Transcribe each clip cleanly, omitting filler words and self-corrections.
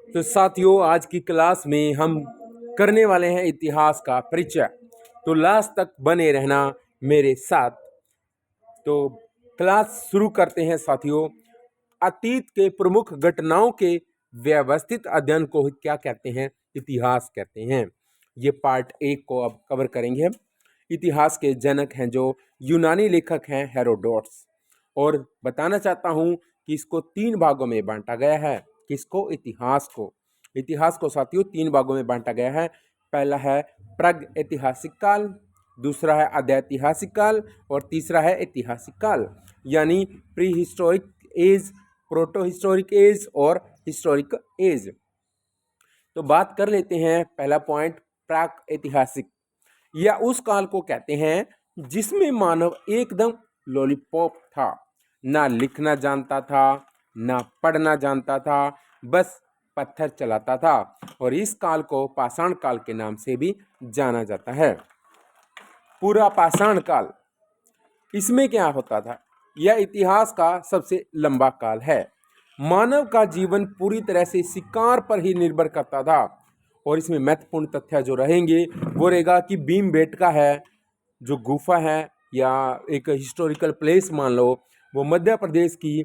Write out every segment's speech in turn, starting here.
तो साथियों, आज की क्लास में हम करने वाले हैं इतिहास का परिचय। तो लास्ट तक बने रहना मेरे साथ। तो क्लास शुरू करते हैं साथियों। अतीत के प्रमुख घटनाओं के व्यवस्थित अध्ययन को क्या कहते हैं? इतिहास कहते हैं। ये पार्ट 1 को अब कवर करेंगे हम। इतिहास के जनक हैं जो यूनानी लेखक हैं हेरोडोटस। और बताना चाहता हूँ कि इसको 3 भागों में बांटा गया है। किसको? इतिहास को। इतिहास को साथियों 3 भागों में बांटा गया है। पहला है प्राग ऐतिहासिक काल, दूसरा है अदैतिहासिक काल और तीसरा है ऐतिहासिक काल, यानी pre historic age, proto historic age और हिस्टोरिक एज। तो बात कर लेते हैं पहला पॉइंट, प्राक ऐतिहासिक, या उस काल को कहते हैं जिसमें मानव एकदम लॉलीपॉप था, ना लिखना जानता था ना पढ़ना जानता था, बस पत्थर चलाता था। और इस काल को पाषाण काल के नाम से भी जाना जाता है। पूरा पाषाण काल, इसमें क्या होता था? यह इतिहास का सबसे लंबा काल है। मानव का जीवन पूरी तरह से शिकार पर ही निर्भर करता था। और इसमें महत्वपूर्ण तथ्य जो रहेंगे वो रहेगा कि भीमबेटका है, जो गुफा है या एक हिस्टोरिकल प्लेस मान लो, वो मध्य प्रदेश की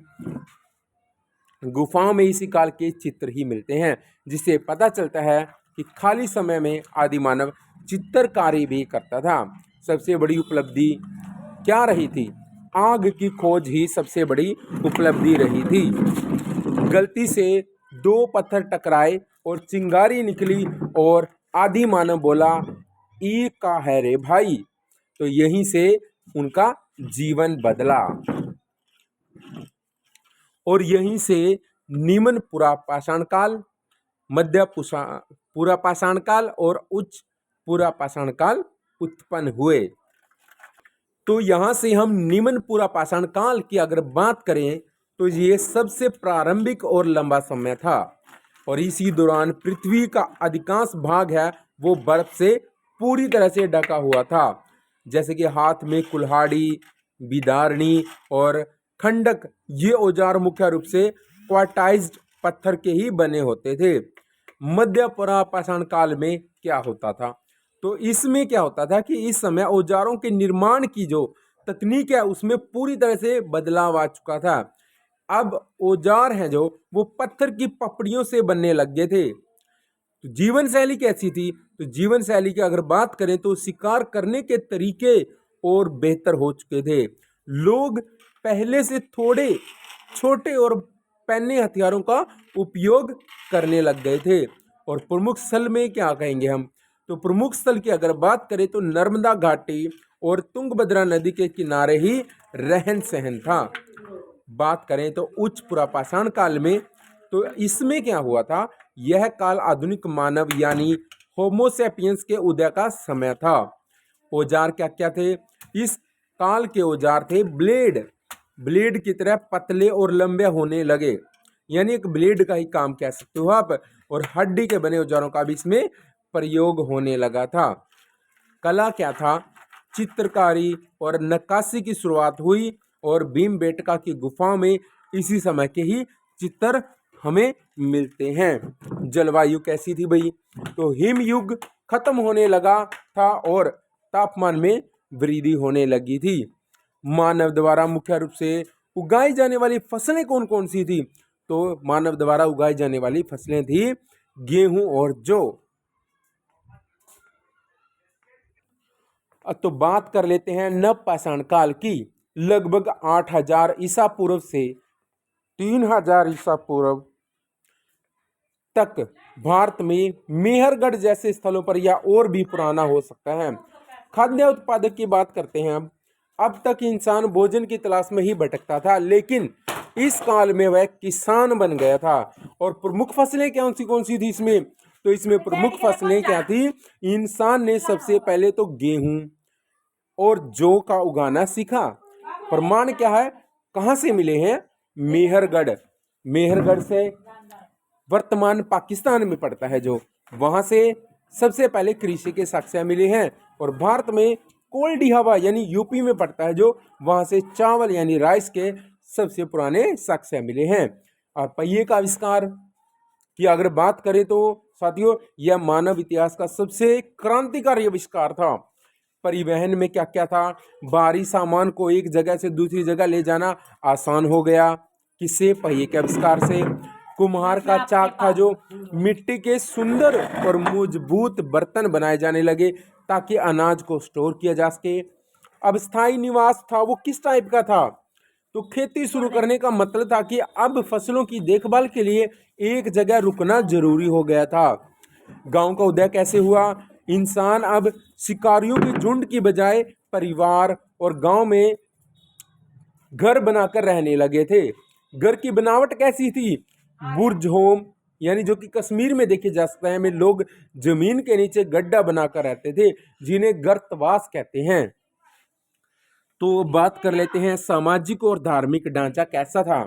गुफाओं में इसी काल के चित्र ही मिलते हैं, जिससे पता चलता है कि खाली समय में आदि मानव चित्रकारी भी करता था। सबसे बड़ी उपलब्धि क्या रही थी? आग की खोज ही सबसे बड़ी उपलब्धि रही थी। गलती से 2 पत्थर टकराए और चिंगारी निकली और आदि मानव बोला, ई का है रे भाई। तो यहीं से उनका जीवन बदला। और यहीं से निम्न पुरा पाषाण काल, मध्य पुरा पाषाण काल और उच्च पुरा पाषाण काल उत्पन्न हुए। तो यहाँ से हम निम्न पुरा पाषाण काल की अगर बात करें तो ये सबसे प्रारंभिक और लंबा समय था। और इसी दौरान पृथ्वी का अधिकांश भाग है वो बर्फ से पूरी तरह से ढका हुआ था। जैसे कि हाथ में कुल्हाड़ी, बिदारणी और खंडक, ये औजार मुख्य रूप से क्वार्टाइज्ड पत्थर के ही बने होते थे। मध्य पुरा पाषाण काल में क्या होता था? तो इसमें क्या होता था कि इस समय औजारों के निर्माण की जो तकनीक है उसमें पूरी तरह से बदलाव आ चुका था। अब औजार हैं जो वो पत्थर की पपड़ियों से बनने लग गए थे। तो जीवन शैली कैसी थी? तो जीवन शैली की अगर बात करें तो शिकार करने के तरीके और बेहतर हो चुके थे। लोग पहले से थोड़े छोटे और पैने हथियारों का उपयोग करने लग गए थे। और प्रमुख स्थल में क्या कहेंगे हम? तो प्रमुख स्थल की अगर बात करें तो नर्मदा घाटी और तुंगभद्रा नदी के किनारे ही रहन सहन था। बात करें तो उच्च पुरा पाषाण काल में, तो इसमें क्या हुआ था? यह काल आधुनिक मानव यानी होमोसेपियंस के उदय का समय था। औजार क्या क्या थे? इस काल के औजार थे ब्लेड की तरह पतले और लंबे होने लगे, यानी एक ब्लेड का ही काम कह सकते हो आप। और हड्डी के बने औजारों का भी इसमें प्रयोग होने लगा था। कला क्या था? चित्रकारी और नक्काशी की शुरुआत हुई और भीमबेटका की गुफाओं में इसी समय के ही चित्र हमें मिलते हैं। जलवायु कैसी थी भाई? तो हिम युग खत्म होने लगा था और तापमान में वृद्धि होने लगी थी। मानव द्वारा मुख्य रूप से उगाई जाने वाली फसलें कौन कौन सी थी? तो मानव द्वारा उगाई जाने वाली फसलें थी गेहूं और जौ। अब तो बात कर लेते हैं नव पाषाण काल की। लगभग 8000 ईसा पूर्व से 3000 ईसा पूर्व तक भारत में मेहरगढ़ जैसे स्थलों पर या और भी पुराना हो सकता है। खाद्य उत्पादक की बात करते हैं। अब तक इंसान भोजन की तलाश में ही भटकता था, लेकिन इस काल में वह किसान बन गया था। और प्रमुख फसलें कौन सी थी इसमें? तो इसमें प्रमुख फसलें क्या थी? इंसान ने सबसे पहले तो गेहूं और जौ का उगाना सीखा। प्रमाण क्या है? कहां से मिले हैं? मेहरगढ़ से वर्तमान पाकिस्तान में पड़ता है, जो वहां से सबसे पहले कृषि के साक्ष्य मिले हैं। और भारत में कोल्डिहावा यानी यूपी में पड़ता है, जो वहां से चावल यानी राइस के सबसे पुराने साक्ष्य मिले हैं। और पहिए का आविष्कार कि अगर बात करें तो साथियों यह मानव इतिहास का सबसे क्रांतिकारी आविष्कार था। परिवहन में क्या क्या था, भारी सामान को एक जगह से दूसरी जगह ले जाना आसान हो गया। किससे? पहिए के आविष्कार से। कुम्हार का चाक था जो मिट्टी के सुंदर और मजबूत बर्तन बनाए जाने लगे ताकि अनाज को स्टोर किया जा सके। अब स्थायी निवास था, वो किस टाइप का था? तो खेती शुरू करने का मतलब था कि अब फसलों की देखभाल के लिए एक जगह रुकना जरूरी हो गया था। गांव का उदय कैसे हुआ? इंसान अब शिकारियों के झुंड की बजाय परिवार और गांव में घर बनाकर रहने लगे थे। घर की बनावट कैसी थी? बुर्ज होम, यानी जो कि कश्मीर में देखे जा सकते हैं, में लोग जमीन के नीचे गड्ढा बनाकर रहते थे, जिन्हें गर्तवास कहते हैं। तो बात कर लेते हैं सामाजिक और धार्मिक ढांचा कैसा था,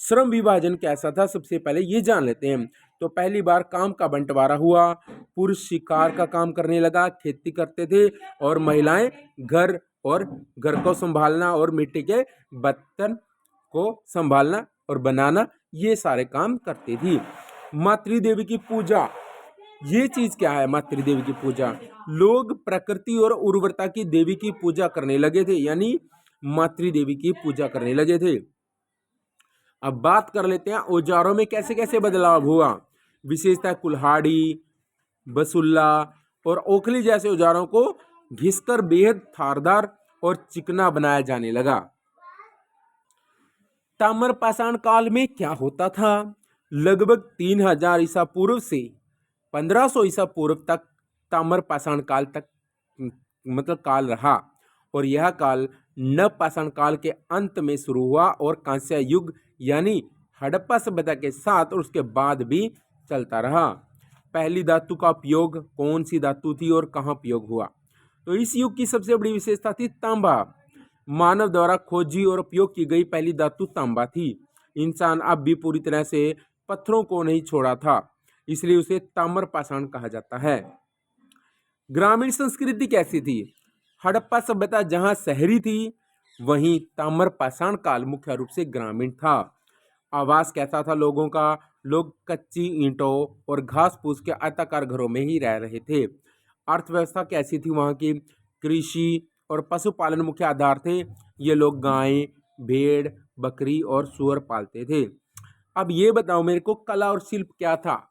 श्रम विभाजन कैसा था, सबसे पहले ये जान लेते हैं। तो पहली बार काम का बंटवारा हुआ। पुरुष शिकार का काम करने लगा, खेती करते थे, और महिलाएं घर को संभालना और मिट्टी के बर्तन को संभालना और बनाना, ये सारे काम करती थी। मातृदेवी की पूजा, ये चीज क्या है? मातृदेवी की पूजा, लोग प्रकृति और उर्वरता की देवी की पूजा करने लगे थे, यानी मातृदेवी की पूजा करने लगे थे। अब बात कर लेते हैं औजारों में कैसे कैसे बदलाव हुआ। विशेषतः कुल्हाड़ी, बसुल्ला और ओखली जैसे औजारों को घिसकर बेहद धारदार और चिकना बनाया जाने लगा। ताम्र पाषाण काल में क्या होता था? लगभग 3000 ईसा पूर्व से 1500 ईसा पूर्व तक ताम्र पाषाण काल तक मतलब काल रहा, और यह काल नव पाषाण काल के अंत में शुरू हुआ और कांस्य युग यानी हड़प्पा सभ्यता के साथ और उसके बाद भी चलता रहा। पहली धातु का उपयोग कौन सी धातु थी और कहाँ उपयोग हुआ? तो इस युग की सबसे बड़ी विशेषता थी तांबा। मानव द्वारा खोजी और उपयोग की गई पहली धातु तांबा थी। इंसान अब भी पूरी तरह से पत्थरों को नहीं छोड़ा था, इसलिए उसे ताम्र पाषाण कहा जाता है। ग्रामीण संस्कृति कैसी थी? हड़प्पा सभ्यता जहां शहरी थी, वहीं ताम्र पाषाण काल मुख्य रूप से ग्रामीण था। आवास कैसा था लोगों का? लोग कच्ची ईंटों और घास फूस के आयताकार घरों में ही रह रहे थे। अर्थव्यवस्था कैसी थी वहाँ की? कृषि और पशुपालन मुख्य आधार थे। ये लोग गाय, भेड़, बकरी और सूअर पालते थे। अब ये बताओ मेरे को, कला और शिल्प क्या था?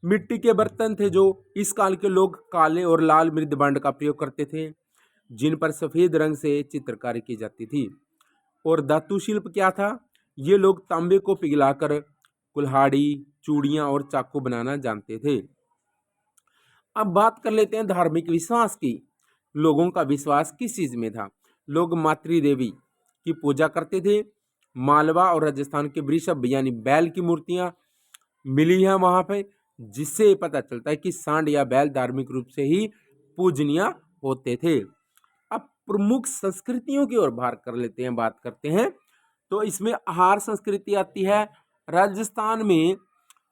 मिट्टी के बर्तन थे जो इस काल के लोग काले और लाल मृदबांड का प्रयोग करते थे, जिन पर सफेद रंग से चित्रकारी की जाती थी। और धातु शिल्प क्या था? ये लोग तांबे को पिघलाकर कुल्हाड़ी, चूड़ियां और चाकू बनाना जानते थे। अब बात कर लेते हैं धार्मिक विश्वास की। लोगों का विश्वास किस चीज में था? लोग मातृदेवी की पूजा करते थे। मालवा और राजस्थान के वृषभ यानी बैल की मूर्तियां मिली हैं वहां पे, जिससे पता चलता है कि सांड या बैल धार्मिक रूप से ही पूजनीय होते थे। अब प्रमुख संस्कृतियों की ओर बात करते हैं। तो इसमें आहार संस्कृति आती है। राजस्थान में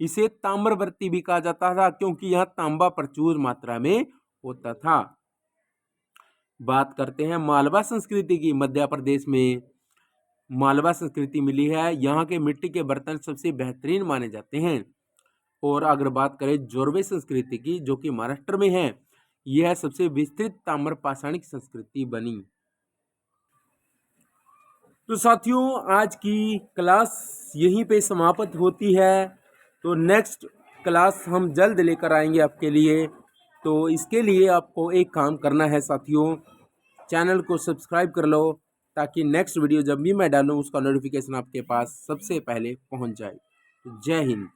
इसे ताम्रवर्ती भी कहा जाता था, क्योंकि यह तांबा प्रचुर मात्रा में होता था। बात करते हैं मालवा संस्कृति की। मध्य प्रदेश में मालवा संस्कृति मिली है। यहाँ के मिट्टी के बर्तन सबसे बेहतरीन माने जाते हैं। और अगर बात करें जोरवे संस्कृति की, जो कि महाराष्ट्र में है, यह सबसे विस्तृत ताम्र पाषाणिक संस्कृति बनी। तो साथियों, आज की क्लास यहीं पे समाप्त होती है। तो नेक्स्ट क्लास हम जल्द लेकर आएंगे आपके लिए। तो इसके लिए आपको एक काम करना है साथियों, चैनल को सब्सक्राइब कर लो, ताकि नेक्स्ट वीडियो जब भी मैं डालूं उसका नोटिफिकेशन आपके पास सबसे पहले पहुंच जाए। जय हिंद।